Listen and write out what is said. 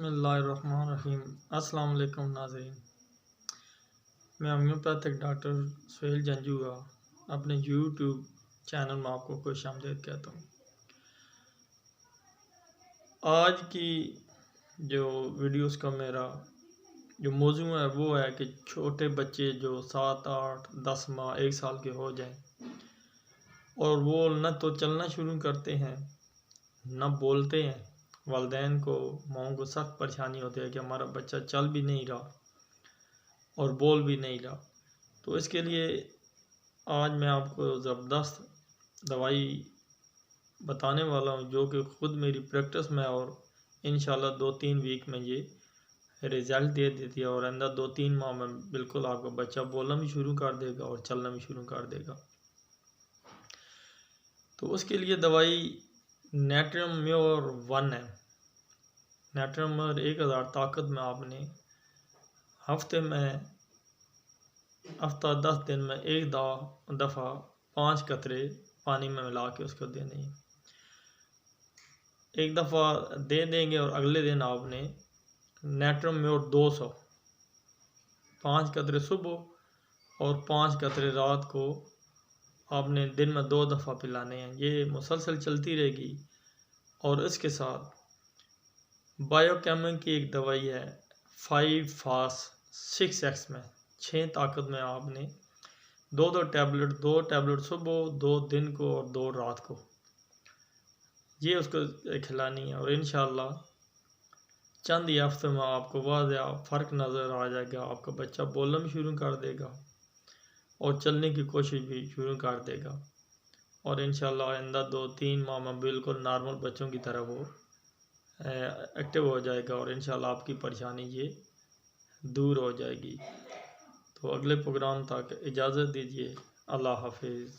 بسم اللہ الرحمن الرحیم۔ السلام علیکم ناظرین، میں ہومیوپیتھک ڈاکٹر سہیل جنجوعہ اپنے یوٹیوب چینل میں آپ کو خوش آمدید کہتا ہوں۔ آج کی جو ویڈیوز کا میرا جو موضوع ہے وہ ہے کہ چھوٹے بچے جو 7، 8، 10 ماہ 1 سال کے ہو جائیں اور وہ نہ تو چلنا شروع کرتے ہیں نہ بولتے ہیں، والدین کو ماؤں کو سخت پریشانی ہوتی ہے کہ ہمارا بچہ چل بھی نہیں رہا اور بول بھی نہیں رہا۔ تو اس کے لیے آج میں آپ کو زبردست دوائی بتانے والا ہوں جو کہ خود میری پریکٹس میں اور انشاءاللہ 2-3 ویک میں یہ رزلٹ دے دیتی ہے اور آئندہ 2-3 ماہ میں بالکل آپ کا بچہ بولنا بھی شروع کر دے گا اور چلنا بھی شروع کر دے گا۔ تو اس کے لیے دوائی نیٹریم میور 1 ہے۔ نیٹریم میور 1000 طاقت میں آپ نے ہفتہ 10 دن میں 1 دفعہ 5 قطرے پانی میں ملا کے اس کو دینے ہیں۔ 1 دفعہ دے دیں گے اور اگلے دن آپ نے نیٹریم میور 200 5 قطرے صبح اور 5 قطرے رات کو آپ نے دن میں 2 دفعہ پلانے ہیں۔ یہ مسلسل چلتی رہے گی۔ اور اس کے ساتھ بائیو کیمن کی ایک دوائی ہے 5 فاس 6x میں 6 طاقت میں آپ نے 2 ٹیبلٹ صبح، 2 دن کو اور 2 رات کو یہ اس کو کھلانی ہے اور انشاءاللہ چند ہی ہفتے میں آپ کو واضح فرق نظر آ جائے گا۔ آپ کا بچہ بولنا بھی شروع کر دے گا اور چلنے کی کوشش بھی شروع کر دے گا اور انشاءاللہ آئندہ 2-3 ماہ میں بالکل نارمل بچوں کی طرح وہ ایکٹیو ہو جائے گا اور انشاءاللہ آپ کی پریشانی یہ دور ہو جائے گی۔ تو اگلے پروگرام تک اجازت دیجیے۔ اللہ حافظ۔